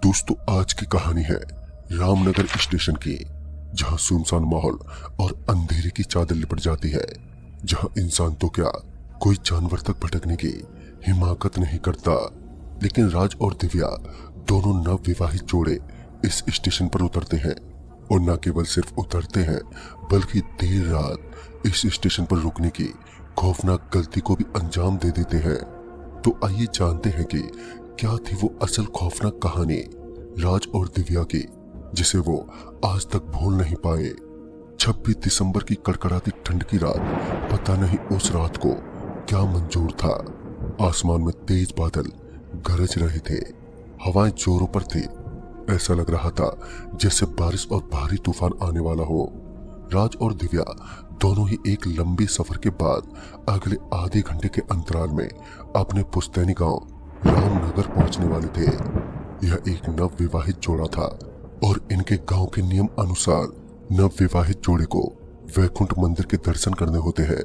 दोस्तों, आज की कहानी है रामनगर स्टेशन की, जहां सुनसान माहौल और अंधेरे की चादर लिपट जाती है। जहां इंसान तो क्या, कोई जानवर तक भटकने की हिमाकत नहीं करता। लेकिन राज और दिव्या दोनों नव विवाहित जोड़े इस स्टेशन पर उतरते हैं, और न केवल सिर्फ उतरते हैं बल्कि देर रात इस स्टेशन पर रुकने की खौफनाक गलती को भी अंजाम दे देते हैं। तो आइए जानते हैं कि क्या थी वो असल खौफनाक कहानी राज और दिव्या की, जिसे वो आज तक भूल नहीं पाए। 26 दिसंबर की कड़कड़ाती ठंड की रात, पता नहीं उस रात को क्या मंजूर था। आसमान में तेज बादल गरज रहे थे, हवाएं जोरों पर थी। ऐसा लग रहा था जैसे बारिश और भारी तूफान आने वाला हो। राज और दिव्या दोनों ही एक लंबे सफर के बाद अगले आधे घंटे के अंतराल में अपने पुश्तैनी गांव रामनगर पहुंचने वाले थे। यह एक नव विवाहित जोड़ा था, और इनके गांव के नियम अनुसार नव विवाहित जोड़े को वैकुंठ मंदिर के दर्शन करने होते हैं,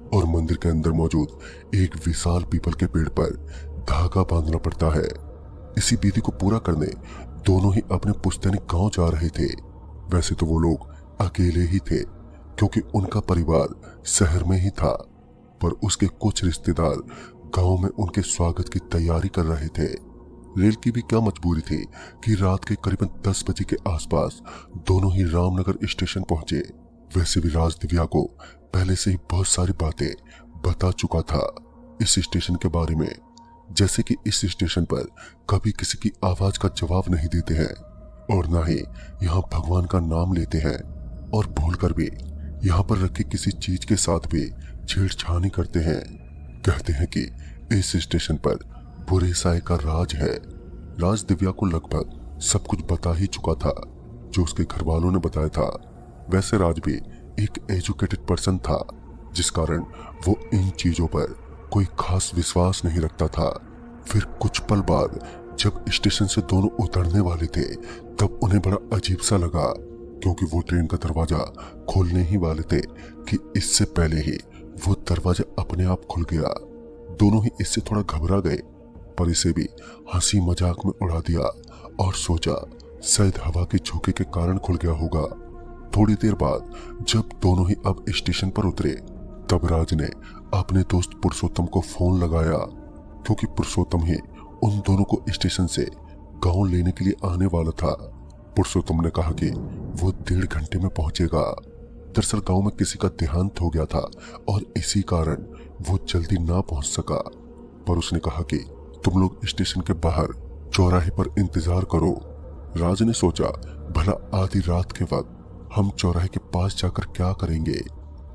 और मंदिर के अंदर मौजूद एक विशाल पीपल के पेड़ पर धागा बांधना पड़ता है। इसी विधि को पूरा करने दोनों ही अपने पुश्तैनी गांव जा रहे थे। वैसे तो वो लोग अकेले ही थे, क्योंकि उनका परिवार शहर में ही था, पर उसके कुछ रिश्तेदार गांव में उनके स्वागत की तैयारी कर रहे थे। रेल की भी क्या मजबूरी थी कि रात के करीबन 10 बजे के आसपास दोनों ही रामनगर स्टेशन पहुंचे। वैसे भी राज दिव्या को पहले से ही बहुत सारी बातें बता चुका था इस स्टेशन के बारे में, जैसे कि इस स्टेशन पर कभी किसी की आवाज का जवाब नहीं देते हैं, और ना ही यहाँ भगवान का नाम लेते हैं, और भूलकर भी यहाँ पर रखे किसी चीज के साथ भी छेड़छाड़ करते हैं। कहते हैं कि इस स्टेशन पर बुरे साए का राज है। राज दिव्या को लगभग सब कुछ बता ही चुका था जो उसके घर वालों ने बताया था। वैसे राज भी एक एजुकेटेड पर्सन था, जिस कारण वो इन चीजों पर कोई खास विश्वास नहीं रखता था। फिर कुछ पल बाद जब स्टेशन से दोनों उतरने वाले थे, तब उन्हें बड़ा अजीब सा लगा, क्योंकि वो ट्रेन का दरवाजा खोलने ही वाले थे कि इससे पहले ही वो दरवाजा अपने आप खुल गया। दोनों ही इससे थोड़ा घबरा गए, पर इसे भी हंसी मजाक में उड़ा दिया और सोचा शायद हवा के झोंके के कारण खुल गया होगा। थोड़ी देर बाद जब दोनों ही अब स्टेशन पर उतरे, तब राज ने अपने दोस्त पुरुषोत्तम को फोन लगाया, क्योंकि पुरुषोत्तम ही उन दोनों को स्टेशन से गांव लेने के लिए आने वाला था। पुरुषोत्तम ने कहा कि वो 1.5 घंटे में पहुंचेगा। दरअसल गांव में किसी का देहांत हो गया था, और इसी कारण वो जल्दी ना पहुंच सका। पर उसने कहा कि तुम लोग स्टेशन के बाहर चौराहे पर इंतजार करो। राज ने सोचा भला आधी रात के वक्त हम चौराहे के पास जाकर क्या करेंगे,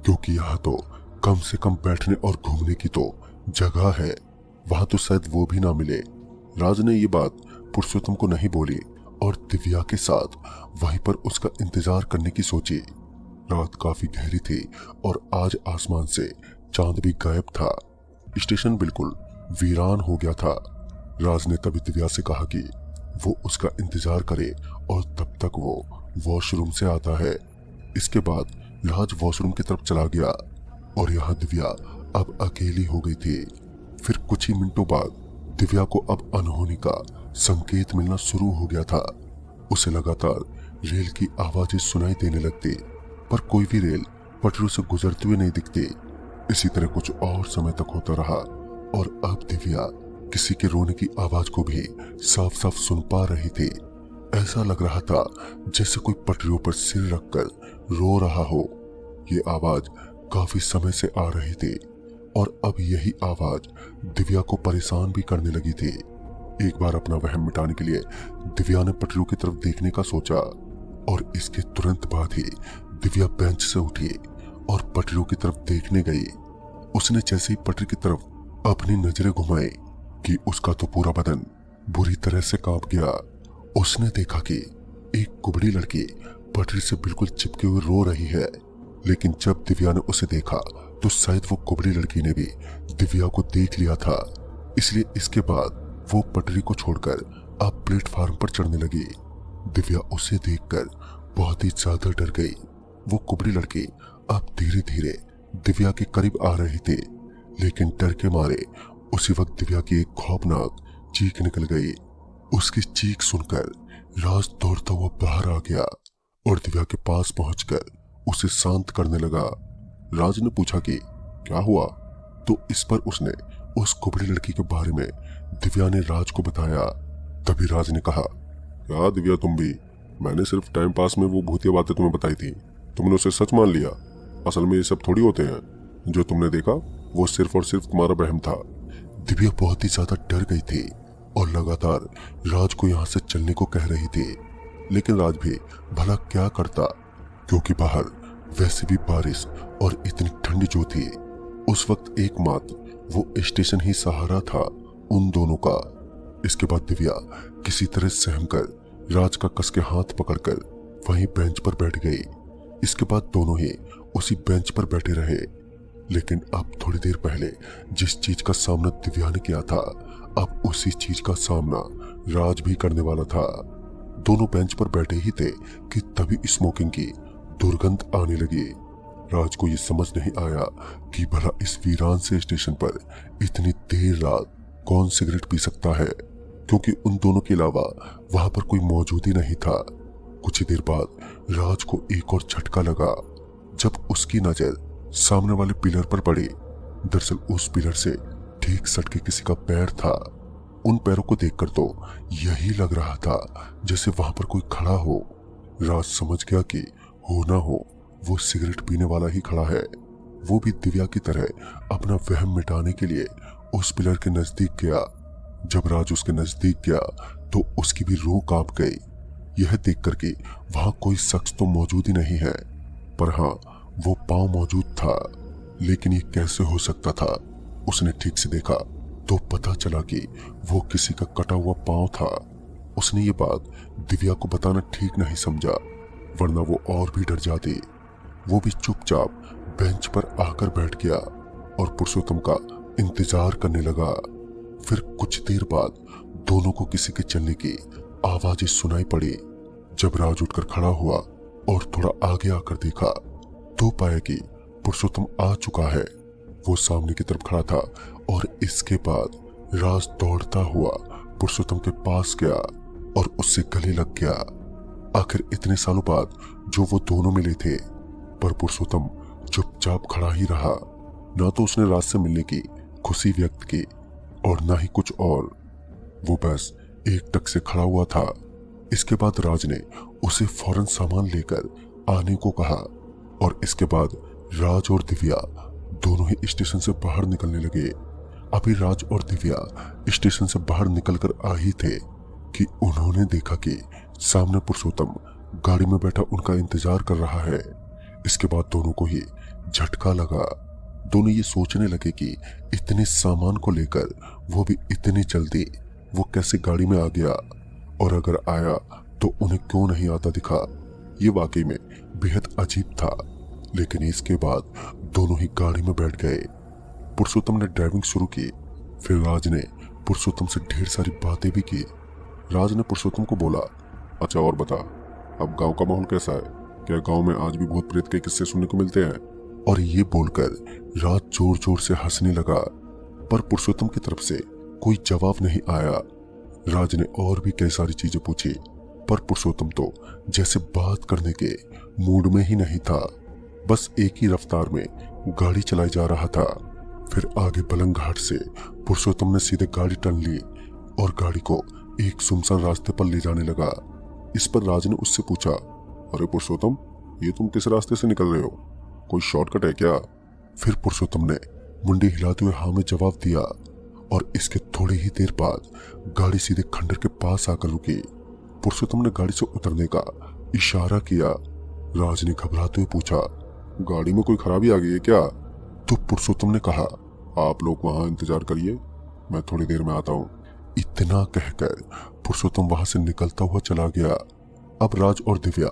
क्योंकि यहाँ तो कम से कम बैठने और घूमने की तो जगह है, वहां तो शायद वो भी ना मिले। राज ने ये बात पुरुषोत्तम को नहीं बोली, और दिव्या के साथ वहीं पर उसका इंतजार करने की सोची। रात काफी गहरी थी, और आज आसमान से चांद भी गायब था। स्टेशन बिल्कुल वीरान हो गया था। राज ने तभी दिव्या से कहा कि वो उसका इंतजार करे, और तब तक वो वॉशरूम से आता है। इसके बाद राज वॉशरूम की तरफ चला गया, और यहाँ दिव्या अब अकेली हो गई थी। फिर कुछ ही मिनटों बाद दिव्या को अब अनहोनी का संकेत मिलना शुरू हो गया था। उसे लगातार रेल की आवाजें सुनाई देने लगती, पर कोई भी रेल पटरियों से गुजरते हुए नहीं दिखती। इसी तरह कुछ और समय तक होता रहा, और अब दिव्या किसी के रोने की आवाज को भी साफ साफ सुन पा रही थी। ऐसा लग रहा था जैसे कोई पटरियों पर सिर रखकर रो रहा हो। ये आवाज काफी समय से आ रही थी, और अब यही आवाज दिव्या को परेशान भी करने लगी थी। एक बार अपना वहम मिटाने के लिए दिव्या ने पटरियों की तरफ देखने का सोचा, और इसके तुरंत बाद ही दिव्या बेंच से उठी और पटरियों की तरफ देखने गई। उसने जैसे ही पटरी की तरफ अपनी नजरें घुमाई कि उसका तो पूरा बदन बुरी तरह से कांप गया। उसने देखा कि एक कुबड़ी लड़की पटरी से बिल्कुल चिपके हुए रो रही है। लेकिन जब दिव्या ने उसे देखा, तो शायद वो कुबड़ी लड़की ने भी दिव्या को देख लिया था, इसलिए इसके बाद वो पटरी को छोड़कर अब प्लेटफार्म पर चढ़ने लगी। दिव्या उसे देखकर बहुत ही ज्यादा डर गई। वो कुबड़ी लड़की अब धीरे धीरे दिव्या के करीब आ रही थी, लेकिन डर के मारे उसी वक्त दिव्या की एक खौफनाक चीख निकल गई। उसकी चीख सुनकर राज दौड़ता हुआ बाहर आ गया और दिव्या के पास पहुंचकर उसे शांत करने लगा। राज ने पूछा कि क्या हुआ, तो इस पर उसने उस कुबड़ी लड़की के बारे में दिव्या ने राज को बताया। तभी राज ने कहा, क्या दिव्या तुम भी, मैंने सिर्फ टाइम पास में वो भूतिया बातें तुम्हें बताई थी, तुमने उसे सच मान लिया। असल में ये सब थोड़ी होते हैं, जो तुमने देखा वो सिर्फ और सिर्फ तुम्हारा वहम था। दिव्या बहुत ही ज्यादा डर गई थी और लगातार राज को यहाँ से चलने को कह रही थी, लेकिन राज भी भला क्या करता, क्योंकि बाहर वैसे भी बारिश और इतनी ठंड जो थी। उस वक्त एकमात्र वो स्टेशन ही सहारा था उन दोनों का। इसके बाद दिव्या किसी तरह सहम कर राज का कस के हाथ पकड़कर वहीं बेंच पर बैठ गई। इसके बाद दोनों ही उसी बेंच पर बैठे रहे, लेकिन अब थोड़ी देर पहले जिस चीज का सामना दिव्या ने किया था, अब उसी चीज का सामना राज भी करने वाला था। दोनों बेंच पर बैठे ही थे कि तभी स्मोकिंग की दुर्गंध आने लगी। राज को यह समझ नहीं आया कि भला इस वीरान से स्टेशन पर इतनी देर रात कौन सिगरेट पी सकता है, क्योंकि उन दोनों के अलावा वहां पर कोई मौजूद ही नहीं था। कुछ ही देर बाद राज को एक और झटका लगा जब उसकी नजर सामने वाले पिलर पर पड़ी। दरअसल उस पिलर से ठीक सटके किसी का पैर था। उन पैरों को देखकर तो यही लग रहा था जैसे वहां पर कोई खड़ा हो। राज समझ गया कि हो ना हो वो सिगरेट पीने वाला ही खड़ा है। वो भी दिव्या की तरह अपना वहम मिटाने के लिए उस पिलर के नजदीक गया। जब राज उसके नजदीक गया तो उसकी भी रूह कांप गई, यह देखकर कि वहां कोई शख्स तो मौजूद ही नहीं है, पर हाँ वो पांव मौजूद था। लेकिन ये कैसे हो सकता था? उसने ठीक से देखा तो पता चला कि वो किसी का कटा हुआ पांव था। उसने ये बात दिव्या को बताना ठीक नहीं समझा, वरना वो और भी डर जाती। वो भी चुपचाप बेंच पर आकर बैठ गया और पुरुषोत्तम का इंतजार करने लगा। फिर कुछ देर बाद दोनों को किसी के चलने की आवाजें सुनाई पड़ी। जब राज उठकर खड़ा हुआ और थोड़ा आगे आकर देखा तो पाया कि पुरुषोत्तम आ चुका है। वो सामने की तरफ खड़ा था और इसके बाद राज दौड़ता हुआ पुरुषोत्तम के पास गया और उससे गले लग गया। आखिर इतने सालों बाद जो वो दोनों मिले थे, पर पुरुषोत्तम चुपचाप खड़ा ही रहा। ना तो उसने राज से मिलने की खुशी व्यक्त की और ना ही कुछ और। वो बस एक टक से खड़ा हुआ था। इसके बाद राज ने उसे फौरन सामान लेकर आने को कहा और इसके बाद राज और दिव्या दोनों ही स्टेशन से बाहर निकलने लगे। अभी राज और दिव्या स्टेशन से बाहर निकलकर आ ही थे कि उन्होंने देखा कि सामने पुरुषोत्तम गाड़ी में बैठा उनका इंतजार कर रहा है। इसके बाद दोनों को ही झटका लगा। दोनों ये सोचने लगे कि इतने सामान को लेकर वो भी इतनी जल्दी वो कैसे गाड़ी में आ गया, और अगर आया तो उन्हें क्यों नहीं आता दिखा। ये वाकई में बेहद अजीब था। लेकिन इसके बाद दोनों ही गाड़ी में बैठ गए। पुरुषोत्तम ने ड्राइविंग शुरू की। फिर राज ने पुरुषोत्तम से ढेर सारी बातें भी की। राज ने पुरुषोत्तम को बोला, अच्छा और बता, अब गांव का माहौल कैसा है? क्या गांव में आज भी भूत प्रेत के किस्से सुनने को मिलते हैं? और ये बोलकर राज जोर जोर से हंसने लगा, पर पुरुषोत्तम की तरफ से कोई जवाब नहीं आया। राज ने और भी कई सारी चीजें पूछी, पर पुरुषोत्तम तो जैसे बात करने के मूड में ही नहीं था। बस एक ही रफ्तार में गाड़ी चलाई जा रहा था। फिर आगे बलंग घाट से पुरुषोत्तम ने सीधे गाड़ी टर्न ली और गाड़ी को एक सुनसान रास्ते पर ले जाने लगा। इस पर राज ने उससे पूछा, अरे पुरुषोत्तम, ये तुम किस रास्ते से निकल रहे हो? कोई शॉर्टकट है क्या? फिर पुरुषोत्तम ने मुंडी हिलाते हुए हाँ में जवाब दिया और इसके थोड़ी ही देर बाद गाड़ी सीधे खंडर के पास आकर रुकी। पुरुषोत्तम ने गाड़ी से उतरने का इशारा किया। राज ने घबराते हुए पूछा, गाड़ी में कोई खराबी आ गई है क्या? तो पुरुषोत्तम ने कहा, आप लोग वहां इंतजार करिए, मैं थोड़ी देर में आता हूं। इतना कहकर पुरुषोत्तम वहां से निकलता हुआ चला गया। अब राज और दिव्या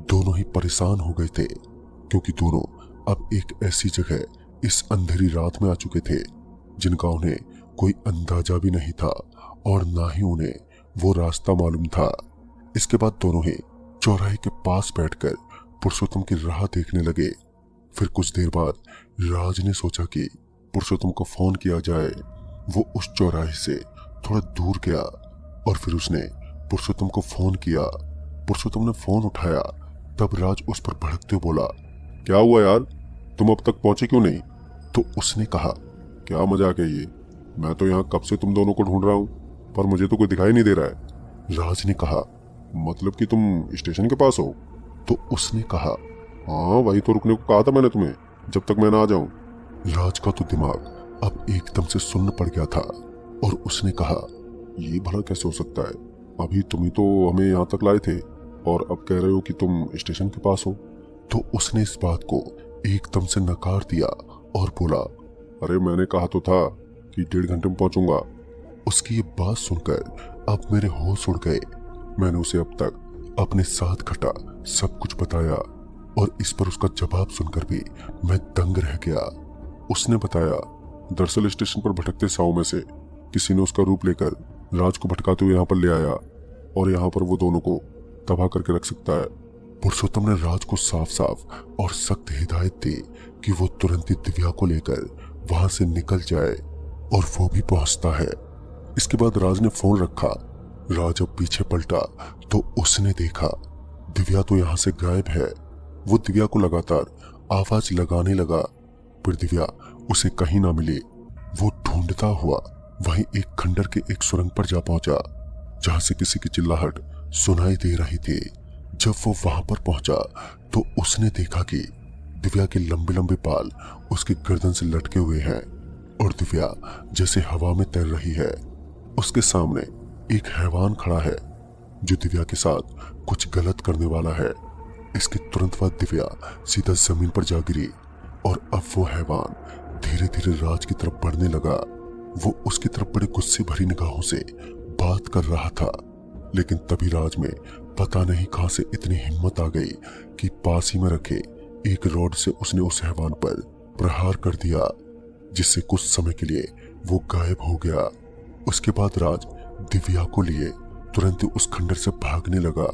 दोनों ही परेशान हो गए थे, क्योंकि दोनों अब एक ऐसी जगह इस अंधेरी रात में आ चुके थे जिनका उन्हें कोई अंदाजा भी नहीं था और ना ही उन्हें वो रास्ता मालूम था। इसके बाद दोनों ही चौराहे के पास बैठकर पुरुषोत्तम की राह देखने लगे। फिर कुछ देर बाद राज ने सोचा कि पुरुषोत्तम को फोन किया जाए। वो उस चौराहे से थोड़ा दूर गया और फिर उसने पुरुषोत्तम को फोन किया। पुरुषोत्तम ने फोन उठाया, तब राज उस पर भड़कते बोला, क्या हुआ यार, तुम अब तक पहुंचे क्यों नहीं? तो उसने कहा, क्या मजाक है ये, मैं तो यहाँ कब से तुम दोनों को ढूंढ रहा हूँ, पर मुझे तो कोई दिखाई नहीं दे रहा है। राज ने कहा, मतलब कि तुम स्टेशन के पास हो? तो उसने कहा, हाँ वही तो रुकने को कहा था मैंने तुम्हें, जब तक मैं ना आ जाऊं। राज का तो दिमाग अब एकदम से सुन्न पड़ गया था और उसने कहा, ये भला कैसे हो सकता है, अभी तुम ही तो हमें यहाँ तक लाए थे और अब कह रहे हो कि तुम स्टेशन के पास हो। तो उसने इस बात को एकदम से नकार दिया और बोला, अरे मैंने कहा तो था कि 1.5 घंटे में पहुंचूंगा। उसकी ये बात सुनकर अब मेरे होश उड़ गए। मैंने उसे अब तक अपने साथ घटा सब कुछ बताया और इस पर उसका जवाब सुनकर भी मैं दंग रह गया। उसने बताया, दरअसल स्टेशन पर भटकते साओं में से किसी ने उसका रूप लेकर राज को भटकाते हुए यहाँ पर ले आया और यहाँ पर वो दोनों को तबाह करके रख सकता है। पुरुषोत्तम ने राज को साफ साफ और सख्त हिदायत दी कि वो तुरंत ही दिव्या को लेकर वहां से निकल जाए और वो भी पहुंचता है। इसके बाद राज ने फोन रखा। राज अब पीछे पलटा तो उसने देखा दिव्या तो यहाँ से गायब है। वो दिव्या को लगातार आवाज लगाने लगा, पर दिव्या उसे कहीं ना मिली। वो ढूंढता हुआ वहीं एक खंडर के एक सुरंग पर जा पहुंचा जहां से किसी की चिल्लाहट सुनाई दे रही थी। जब वो वहां पर पहुंचा तो उसने देखा कि दिव्या के लंबे लंबे बाल उसकी गर्दन से लटके हुए हैं और दिव्या जैसे हवा में तैर रही है। उसके सामने एक हैवान खड़ा है जो दिव्या के साथ कुछ गलत करने वाला है। इसके तुरंत बाद दिव्या सीधा जमीन पर जा गिरी और अब वो हैवान धीरे धीरे राज की तरफ बढ़ने लगा। वो उसकी तरफ बड़े गुस्से भरी निगाहों से बात कर रहा था, लेकिन तभी राज में पता नहीं कहां से इतनी हिम्मत आ गई कि पास ही में रखे एक रॉड से उसने उस हैवान पर प्रहार कर दिया, जिससे कुछ समय के लिए वो गायब हो गया। उसके बाद राज दिव्या को लिए तुरंत ही उस खंडर से भागने लगा।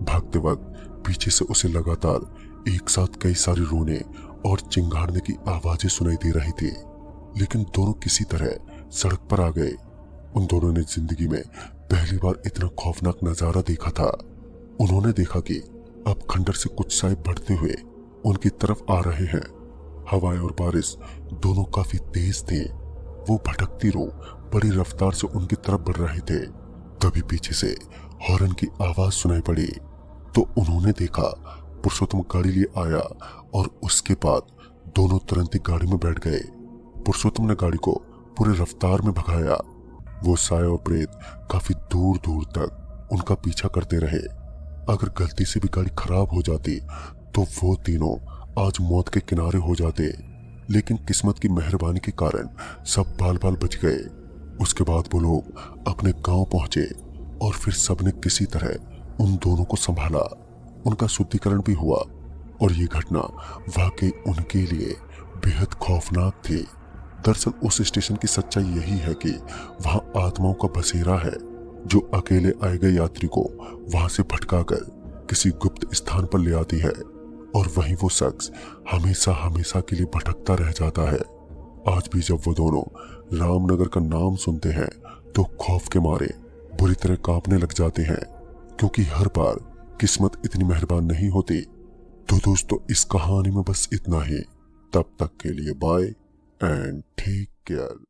भागते वक्त पीछे से उसे लगातार एक साथ कई सारे रोने और चिंगाड़ने की आवाजें सुनाई दे रही थी, लेकिन दोनों किसी तरह सड़क पर आ गए। उन दोनों ने जिंदगी में पहली बार इतना खौफनाक नजारा देखा था। उन्होंने देखा कि अब खंडर से कुछ साए बढ़ते हुए उनकी तरफ आ रहे हैं। हवाएं और बारिश दोनों काफी तेज थे। वो भटकती रो बड़ी रफ्तार से उनकी तरफ बढ़ रहे थे। तभी पीछे से हॉर्न की आवाज सुनाई पड़ी तो उन्होंने देखा पुरुषोत्तम गाड़ी लिए आया और उसके बाद दोनों तुरंत ही गाड़ी में बैठ गए। पुरुषोत्तम ने गाड़ी को पूरे रफ्तार में भगाया। वो साए और प्रेत काफी दूर दूर तक उनका पीछा करते रहे। अगर गलती से भी गाड़ी खराब हो जाती तो वो तीनों आज मौत के किनारे हो जाते, लेकिन किस्मत की मेहरबानी के कारण सब बाल बाल बच गए। उसके बाद वो लोग अपने गांव पहुंचे और फिर सबने किसी तरह उन दोनों को संभाला। उनका शुद्धिकरण भी हुआ और ये घटना वाकई उनके लिए बेहद खौफनाक थी। दरअसल उस स्टेशन की सच्चाई यही है कि वहां आत्माओं का बसेरा है जो अकेले आए गए यात्री को वहां से भटकाकर किसी गुप्त स्थान पर ले आती है और वहीं वो शख्स हमेशा हमेशा के लिए भटकता रह जाता है। आज भी जब वो दोनों रामनगर का नाम सुनते हैं तो खौफ के मारे बुरी तरह कांपने लग जाते हैं, क्योंकि हर बार किस्मत इतनी मेहरबान नहीं होती। तो दोस्तों, इस कहानी में बस इतना ही। तब तक के लिए बाय एंड टेक केयर।